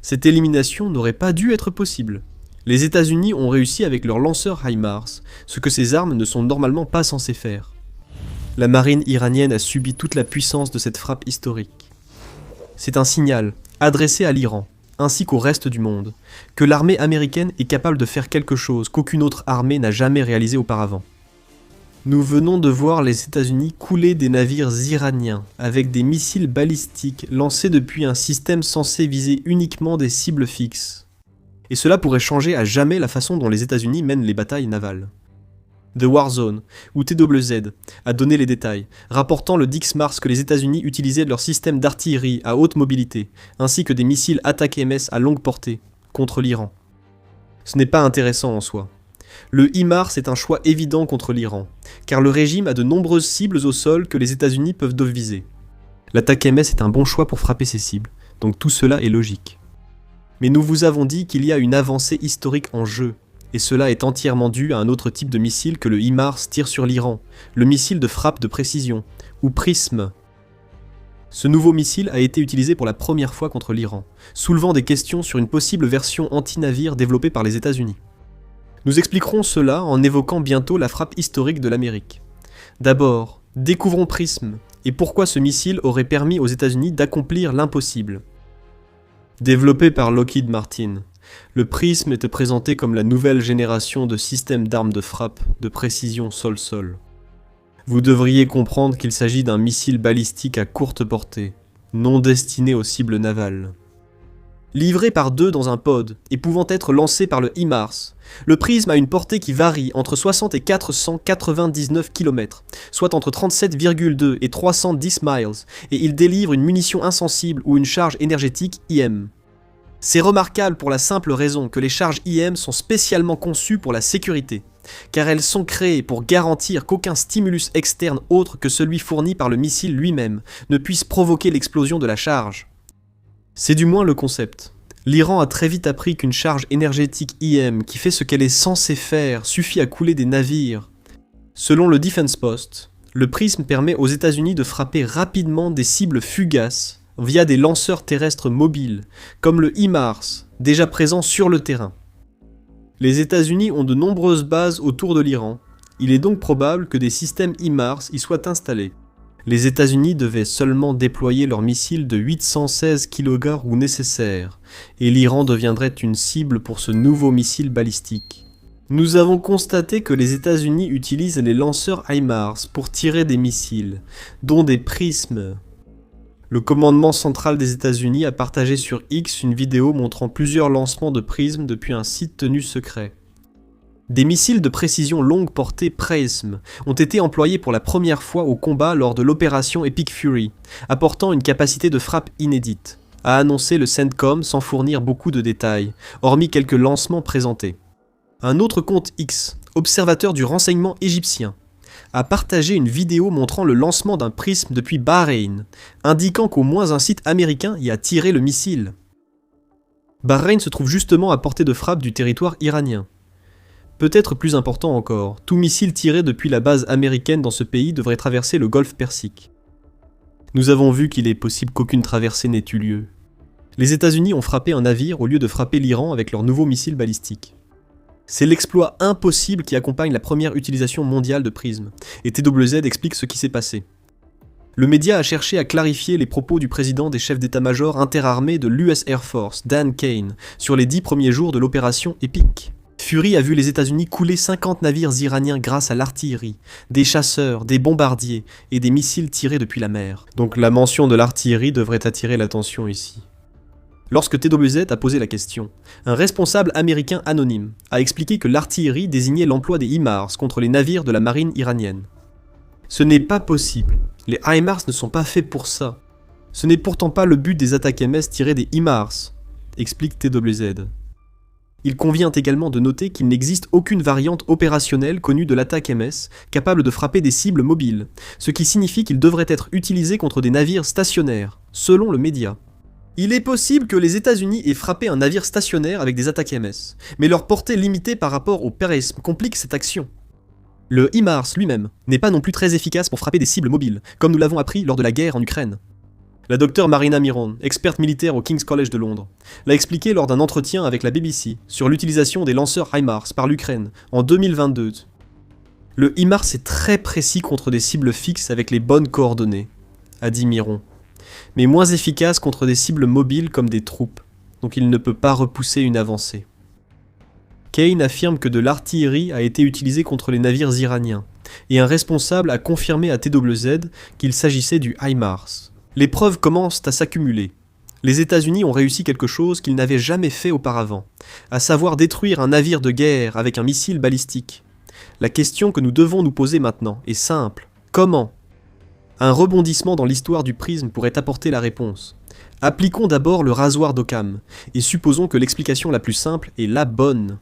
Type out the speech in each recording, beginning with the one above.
Cette élimination n'aurait pas dû être possible. Les États-Unis ont réussi avec leurs lanceurs HIMARS, ce que ces armes ne sont normalement pas censées faire. La marine iranienne a subi toute la puissance de cette frappe historique. C'est un signal, adressé à l'Iran, ainsi qu'au reste du monde, que l'armée américaine est capable de faire quelque chose qu'aucune autre armée n'a jamais réalisé auparavant. Nous venons de voir les États-Unis couler des navires iraniens avec des missiles balistiques lancés depuis un système censé viser uniquement des cibles fixes. Et cela pourrait changer à jamais la façon dont les États-Unis mènent les batailles navales. The War Zone, ou TWZ, a donné les détails, rapportant le 10 mars que les États-Unis utilisaient leur système d'artillerie à haute mobilité, ainsi que des missiles ATACMS à longue portée, contre l'Iran. Ce n'est pas intéressant en soi. Le HIMARS est un choix évident contre l'Iran, car le régime a de nombreuses cibles au sol que les États-Unis peuvent viser. L'ATACMS est un bon choix pour frapper ces cibles, donc tout cela est logique. Mais nous vous avons dit qu'il y a une avancée historique en jeu, et cela est entièrement dû à un autre type de missile que le HIMARS tire sur l'Iran, le missile de frappe de précision, ou PRISM. Ce nouveau missile a été utilisé pour la première fois contre l'Iran, soulevant des questions sur une possible version anti-navire développée par les États-Unis. Nous expliquerons cela en évoquant bientôt la frappe historique de l'Amérique. D'abord, découvrons PRISM, et pourquoi ce missile aurait permis aux États-Unis d'accomplir l'impossible. Développé par Lockheed Martin, le PRISM était présenté comme la nouvelle génération de systèmes d'armes de frappe de précision sol-sol. Vous devriez comprendre qu'il s'agit d'un missile balistique à courte portée, non destiné aux cibles navales. Livré par deux dans un pod et pouvant être lancé par le HIMARS, le PRISM a une portée qui varie entre 60 et 499 km, soit entre 37,2 et 310 miles, et il délivre une munition insensible ou une charge énergétique IM. C'est remarquable pour la simple raison que les charges IM sont spécialement conçues pour la sécurité, car elles sont créées pour garantir qu'aucun stimulus externe autre que celui fourni par le missile lui-même ne puisse provoquer l'explosion de la charge. C'est du moins le concept. L'Iran a très vite appris qu'une charge énergétique IM qui fait ce qu'elle est censée faire suffit à couler des navires. Selon le Defense Post, le PRISM permet aux États-Unis de frapper rapidement des cibles fugaces via des lanceurs terrestres mobiles, comme le HIMARS, déjà présent sur le terrain. Les États-Unis ont de nombreuses bases autour de l'Iran. Il est donc probable que des systèmes HIMARS y soient installés. Les États-Unis devaient seulement déployer leurs missiles de 816 kg nécessaires, et l'Iran deviendrait une cible pour ce nouveau missile balistique. Nous avons constaté que les États-Unis utilisent les lanceurs HIMARS pour tirer des missiles, dont des prismes. Le commandement central des États-Unis a partagé sur X une vidéo montrant plusieurs lancements de prismes depuis un site tenu secret. Des missiles de précision longue portée PRISM ont été employés pour la première fois au combat lors de l'opération Epic Fury, apportant une capacité de frappe inédite, a annoncé le CENTCOM sans fournir beaucoup de détails, hormis quelques lancements présentés. Un autre compte X, observateur du renseignement égyptien, a partagé une vidéo montrant le lancement d'un prisme depuis Bahreïn, indiquant qu'au moins un site américain y a tiré le missile. Bahreïn se trouve justement à portée de frappe du territoire iranien. Peut-être plus important encore, tout missile tiré depuis la base américaine dans ce pays devrait traverser le golfe Persique. Nous avons vu qu'il est possible qu'aucune traversée n'ait eu lieu. Les États-Unis ont frappé un navire au lieu de frapper l'Iran avec leur nouveau missile balistique. C'est l'exploit impossible qui accompagne la première utilisation mondiale de prisme, et TWZ explique ce qui s'est passé. Le média a cherché à clarifier les propos du président des chefs d'état-major interarmés de l'US Air Force, Dan Kane, sur les 10 premiers jours de l'opération Epic. Fury a vu les États-Unis couler 50 navires iraniens grâce à l'artillerie, des chasseurs, des bombardiers et des missiles tirés depuis la mer. Donc la mention de l'artillerie devrait attirer l'attention ici. Lorsque TWZ a posé la question, un responsable américain anonyme a expliqué que l'artillerie désignait l'emploi des HIMARS contre les navires de la marine iranienne. Ce n'est pas possible, les HIMARS ne sont pas faits pour ça. Ce n'est pourtant pas le but des attaques MS tirées des HIMARS, explique TWZ. Il convient également de noter qu'il n'existe aucune variante opérationnelle connue de l'attaque MS capable de frapper des cibles mobiles, ce qui signifie qu'il devrait être utilisé contre des navires stationnaires, selon le média. Il est possible que les États-Unis aient frappé un navire stationnaire avec des attaques MS, mais leur portée limitée par rapport au PRISM complique cette action. Le HIMARS lui-même n'est pas non plus très efficace pour frapper des cibles mobiles, comme nous l'avons appris lors de la guerre en Ukraine. La docteure Marina Miron, experte militaire au King's College de Londres, l'a expliqué lors d'un entretien avec la BBC sur l'utilisation des lanceurs HIMARS par l'Ukraine en 2022. Le HIMARS est très précis contre des cibles fixes avec les bonnes coordonnées, a dit Miron, mais moins efficace contre des cibles mobiles comme des troupes, donc il ne peut pas repousser une avancée. Kane affirme que de l'artillerie a été utilisée contre les navires iraniens, et un responsable a confirmé à TWZ qu'il s'agissait du HIMARS. Les preuves commencent à s'accumuler. Les États-Unis ont réussi quelque chose qu'ils n'avaient jamais fait auparavant, à savoir détruire un navire de guerre avec un missile balistique. La question que nous devons nous poser maintenant est simple. Comment ? Un rebondissement dans l'histoire du prisme pourrait apporter la réponse. Appliquons d'abord le rasoir d'Occam, et supposons que l'explication la plus simple est la bonne.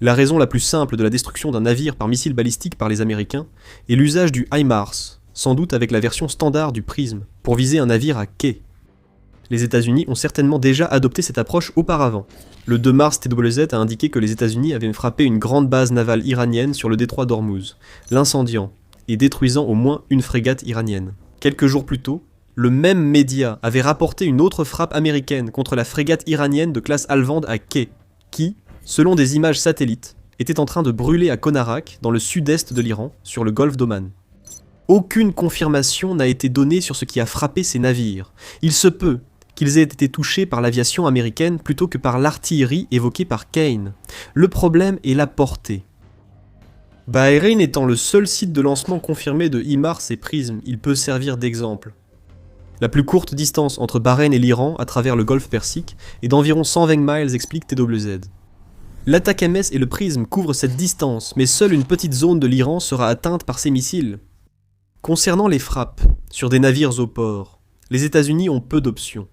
La raison la plus simple de la destruction d'un navire par missile balistique par les Américains est l'usage du HIMARS, sans doute avec la version standard du prisme, pour viser un navire à quai. Les États-Unis ont certainement déjà adopté cette approche auparavant. Le 2 mars, TWZ a indiqué que les États-Unis avaient frappé une grande base navale iranienne sur le détroit d'Ormuz, l'incendiant et détruisant au moins une frégate iranienne. Quelques jours plus tôt, le même média avait rapporté une autre frappe américaine contre la frégate iranienne de classe allemande à quai, qui, selon des images satellites, était en train de brûler à Konarak, dans le sud-est de l'Iran, sur le golfe d'Oman. Aucune confirmation n'a été donnée sur ce qui a frappé ces navires. Il se peut qu'ils aient été touchés par l'aviation américaine plutôt que par l'artillerie évoquée par Kane. Le problème est la portée. Bahreïn étant le seul site de lancement confirmé de HIMARS et prismes, il peut servir d'exemple. La plus courte distance entre Bahreïn et l'Iran à travers le golfe Persique est d'environ 120 miles, explique TWZ. L'attaque MS et le prisme couvrent cette distance, mais seule une petite zone de l'Iran sera atteinte par ces missiles. Concernant les frappes sur des navires au port, les États-Unis ont peu d'options.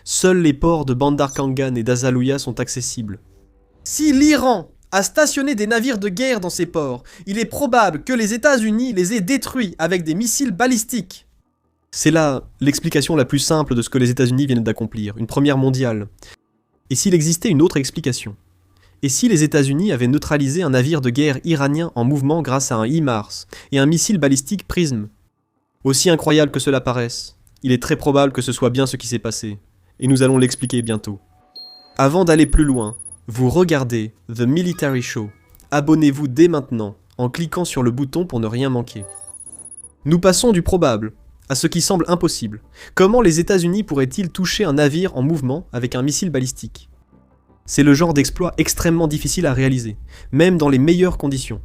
Seuls les ports de Bandar Kangan et d'Azalouya sont accessibles. Si l'Iran a stationné des navires de guerre dans ces ports, il est probable que les États-Unis les aient détruits avec des missiles balistiques. C'est là l'explication la plus simple de ce que les États-Unis viennent d'accomplir, une première mondiale. Et s'il existait une autre explication ? Et si les États-Unis avaient neutralisé un navire de guerre iranien en mouvement grâce à un HIMARS et un missile balistique prisme ? Aussi incroyable que cela paraisse, il est très probable que ce soit bien ce qui s'est passé, et nous allons l'expliquer bientôt. Avant d'aller plus loin, vous regardez The Military Show. Abonnez-vous dès maintenant, en cliquant sur le bouton pour ne rien manquer. Nous passons du probable à ce qui semble impossible. Comment les États-Unis pourraient-ils toucher un navire en mouvement avec un missile balistique ? C'est le genre d'exploit extrêmement difficile à réaliser, même dans les meilleures conditions.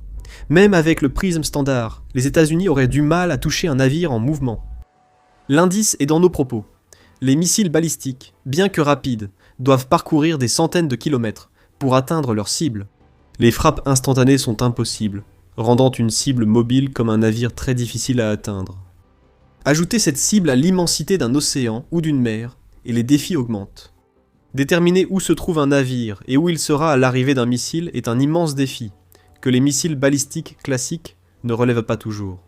Même avec le prisme standard, les États-Unis auraient du mal à toucher un navire en mouvement. L'indice est dans nos propos. Les missiles balistiques, bien que rapides, doivent parcourir des centaines de kilomètres pour atteindre leur cible. Les frappes instantanées sont impossibles, rendant une cible mobile comme un navire très difficile à atteindre. Ajoutez cette cible à l'immensité d'un océan ou d'une mer, et les défis augmentent. Déterminer où se trouve un navire et où il sera à l'arrivée d'un missile est un immense défi, que les missiles balistiques classiques ne relèvent pas toujours.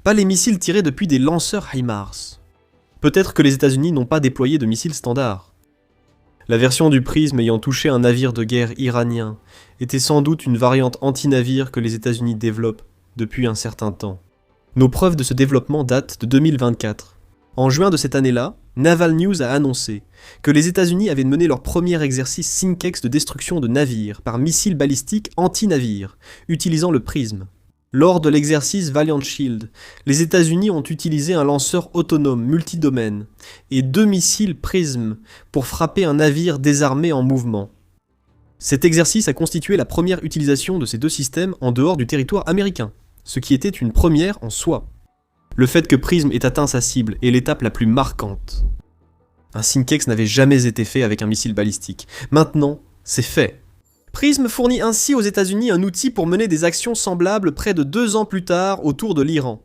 Pas les missiles tirés depuis des lanceurs HIMARS. Peut-être que les États-Unis n'ont pas déployé de missiles standards. La version du prisme ayant touché un navire de guerre iranien était sans doute une variante anti-navire que les États-Unis développent depuis un certain temps. Nos preuves de ce développement datent de 2024. En juin de cette année-là, Naval News a annoncé que les États-Unis avaient mené leur premier exercice Synkex de destruction de navires par missiles balistiques anti-navires, utilisant le prisme. Lors de l'exercice Valiant Shield, les États-Unis ont utilisé un lanceur autonome multidomaine et 2 missiles prisme pour frapper un navire désarmé en mouvement. Cet exercice a constitué la première utilisation de ces 2 systèmes en dehors du territoire américain, ce qui était une première en soi. Le fait que Prism ait atteint sa cible est l'étape la plus marquante. Un Synkex n'avait jamais été fait avec un missile balistique. Maintenant, c'est fait. Prism fournit ainsi aux États-Unis un outil pour mener des actions semblables près de 2 ans plus tard autour de l'Iran.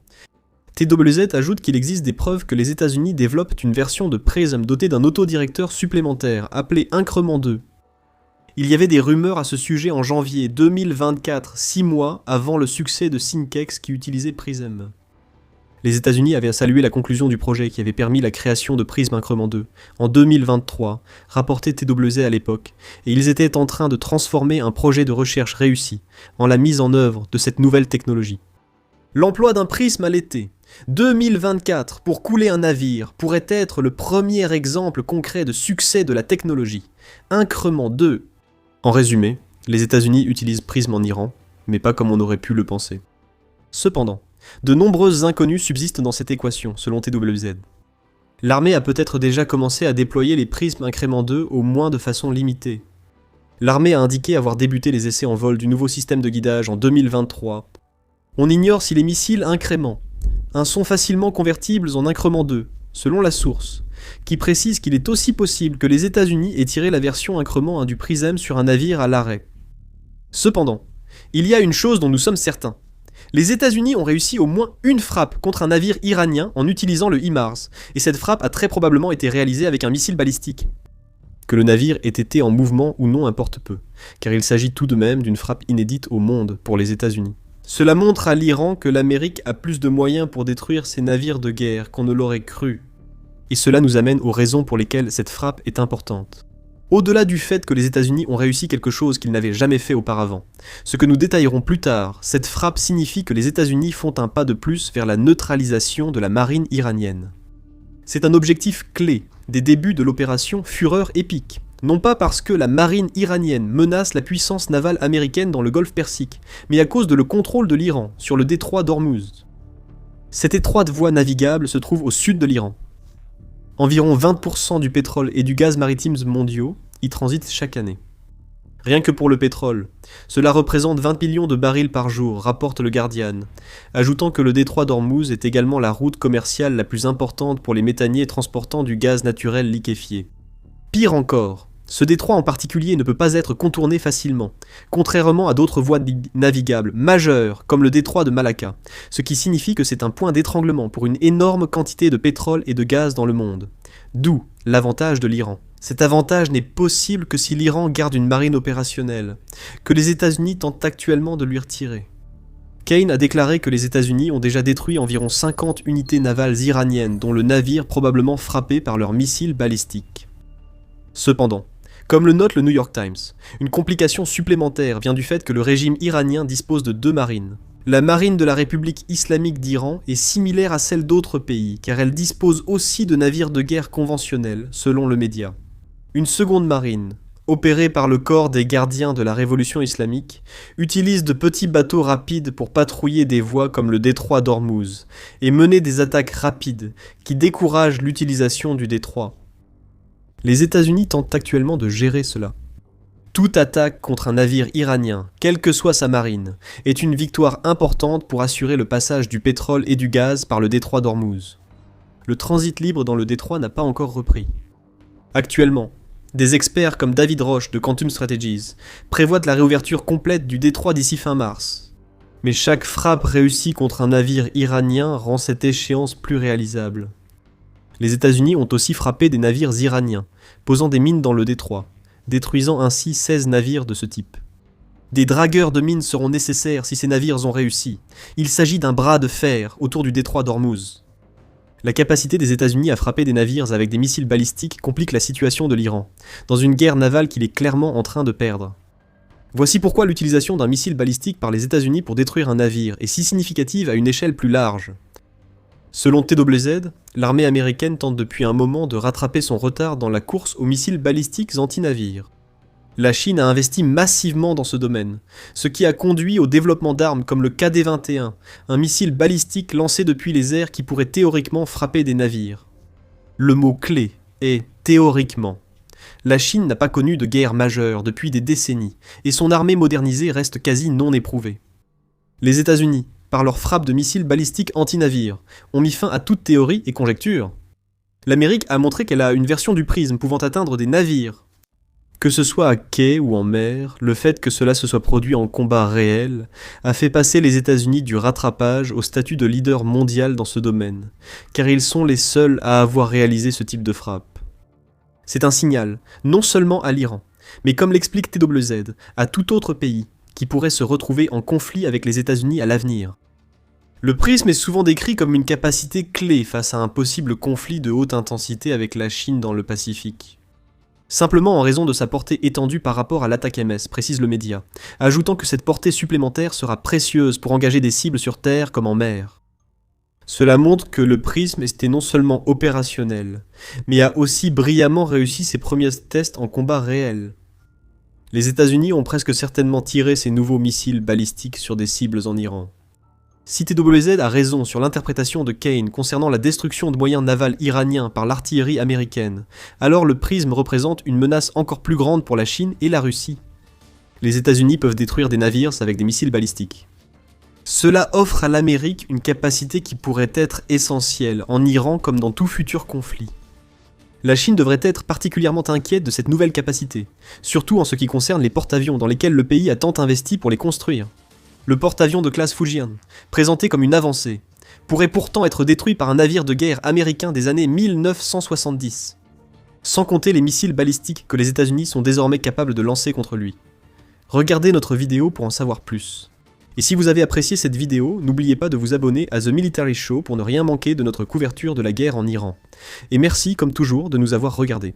TWZ ajoute qu'il existe des preuves que les États-Unis développent une version de Prism dotée d'un autodirecteur supplémentaire, appelé Increment 2. Il y avait des rumeurs à ce sujet en janvier 2024, 6 mois avant le succès de Synkex qui utilisait Prism. Les États-Unis avaient salué la conclusion du projet qui avait permis la création de Prism Increment 2 en 2023, rapportait TWZ à l'époque, et ils étaient en train de transformer un projet de recherche réussi en la mise en œuvre de cette nouvelle technologie. L'emploi d'un prisme à l'été, 2024, pour couler un navire, pourrait être le premier exemple concret de succès de la technologie. Increment 2. En résumé, les États-Unis utilisent prisme en Iran, mais pas comme on aurait pu le penser. Cependant, de nombreuses inconnues subsistent dans cette équation, selon TWZ. L'armée a peut-être déjà commencé à déployer les prismes incrément 2 au moins de façon limitée. L'armée a indiqué avoir débuté les essais en vol du nouveau système de guidage en 2023. On ignore si les missiles incrément sont facilement convertibles en incrément 2, selon la source, qui précise qu'il est aussi possible que les États-Unis aient tiré la version incrément 1 du prisme sur un navire à l'arrêt. Cependant, il y a une chose dont nous sommes certains. Les États-Unis ont réussi au moins une frappe contre un navire iranien en utilisant le HIMARS, et cette frappe a très probablement été réalisée avec un missile balistique. Que le navire ait été en mouvement ou non importe peu, car il s'agit tout de même d'une frappe inédite au monde pour les États-Unis. Cela montre à l'Iran que l'Amérique a plus de moyens pour détruire ses navires de guerre qu'on ne l'aurait cru. Et cela nous amène aux raisons pour lesquelles cette frappe est importante. Au-delà du fait que les États-Unis ont réussi quelque chose qu'ils n'avaient jamais fait auparavant, ce que nous détaillerons plus tard, cette frappe signifie que les États-Unis font un pas de plus vers la neutralisation de la marine iranienne. C'est un objectif clé des débuts de l'opération Fureur épique, non pas parce que la marine iranienne menace la puissance navale américaine dans le golfe Persique, mais à cause de le contrôle de l'Iran sur le détroit d'Ormuz. Cette étroite voie navigable se trouve au sud de l'Iran. Environ 20% du pétrole et du gaz maritimes mondiaux y transitent chaque année. Rien que pour le pétrole, cela représente 20 millions de barils par jour, rapporte le Guardian, ajoutant que le détroit d'Ormuz est également la route commerciale la plus importante pour les méthaniers transportant du gaz naturel liquéfié. Pire encore, ce détroit en particulier ne peut pas être contourné facilement, contrairement à d'autres voies navigables majeures comme le détroit de Malacca, ce qui signifie que c'est un point d'étranglement pour une énorme quantité de pétrole et de gaz dans le monde. D'où l'avantage de l'Iran. Cet avantage n'est possible que si l'Iran garde une marine opérationnelle, que les États-Unis tentent actuellement de lui retirer. Kane a déclaré que les États-Unis ont déjà détruit environ 50 unités navales iraniennes, dont le navire probablement frappé par leurs missiles balistiques. Cependant, comme le note le New York Times, une complication supplémentaire vient du fait que le régime iranien dispose de 2 marines. La marine de la République islamique d'Iran est similaire à celle d'autres pays, car elle dispose aussi de navires de guerre conventionnels, selon le média. Une seconde marine, opérée par le corps des gardiens de la révolution islamique, utilise de petits bateaux rapides pour patrouiller des voies comme le détroit d'Ormuz, et mener des attaques rapides qui découragent l'utilisation du détroit. Les États-Unis tentent actuellement de gérer cela. Toute attaque contre un navire iranien, quelle que soit sa marine, est une victoire importante pour assurer le passage du pétrole et du gaz par le détroit d'Ormuz. Le transit libre dans le détroit n'a pas encore repris. Actuellement, des experts comme David Roche de Quantum Strategies prévoient la réouverture complète du détroit d'ici fin mars. Mais chaque frappe réussie contre un navire iranien rend cette échéance plus réalisable. Les États-Unis ont aussi frappé des navires iraniens, posant des mines dans le détroit, détruisant ainsi 16 navires de ce type. Des dragueurs de mines seront nécessaires si ces navires ont réussi. Il s'agit d'un bras de fer autour du détroit d'Ormuz. La capacité des États-Unis à frapper des navires avec des missiles balistiques complique la situation de l'Iran, dans une guerre navale qu'il est clairement en train de perdre. Voici pourquoi l'utilisation d'un missile balistique par les États-Unis pour détruire un navire est si significative à une échelle plus large. Selon TWZ, l'armée américaine tente depuis un moment de rattraper son retard dans la course aux missiles balistiques anti-navires. La Chine a investi massivement dans ce domaine, ce qui a conduit au développement d'armes comme le KD-21, un missile balistique lancé depuis les airs qui pourrait théoriquement frapper des navires. Le mot clé est « théoriquement ». La Chine n'a pas connu de guerre majeure depuis des décennies, et son armée modernisée reste quasi non éprouvée. Les États-Unis, par leur frappe de missiles balistiques anti-navires, ont mis fin à toute théorie et conjecture. L'Amérique a montré qu'elle a une version du prisme pouvant atteindre des navires. Que ce soit à quai ou en mer, le fait que cela se soit produit en combat réel a fait passer les États-Unis du rattrapage au statut de leader mondial dans ce domaine, car ils sont les seuls à avoir réalisé ce type de frappe. C'est un signal, non seulement à l'Iran, mais comme l'explique TWZ, à tout autre pays qui pourrait se retrouver en conflit avec les États-Unis à l'avenir. Le prisme est souvent décrit comme une capacité clé face à un possible conflit de haute intensité avec la Chine dans le Pacifique. simplement en raison de sa portée étendue par rapport à l'ATACMS, précise le média, ajoutant que cette portée supplémentaire sera précieuse pour engager des cibles sur terre comme en mer. Cela montre que le prisme était non seulement opérationnel, mais a aussi brillamment réussi ses premiers tests en combat réel. Les États-Unis ont presque certainement tiré ces nouveaux missiles balistiques sur des cibles en Iran. Si TWZ a raison sur l'interprétation de Kane concernant la destruction de moyens navals iraniens par l'artillerie américaine, alors le prisme représente une menace encore plus grande pour la Chine et la Russie. Les États-Unis peuvent détruire des navires avec des missiles balistiques. Cela offre à l'Amérique une capacité qui pourrait être essentielle, en Iran comme dans tout futur conflit. La Chine devrait être particulièrement inquiète de cette nouvelle capacité, surtout en ce qui concerne les porte-avions dans lesquels le pays a tant investi pour les construire. Le porte-avions de classe Fujian, présenté comme une avancée, pourrait pourtant être détruit par un navire de guerre américain des années 1970, sans compter les missiles balistiques que les États-Unis sont désormais capables de lancer contre lui. Regardez notre vidéo pour en savoir plus. Et si vous avez apprécié cette vidéo, n'oubliez pas de vous abonner à The Military Show pour ne rien manquer de notre couverture de la guerre en Iran. Et merci, comme toujours, de nous avoir regardés.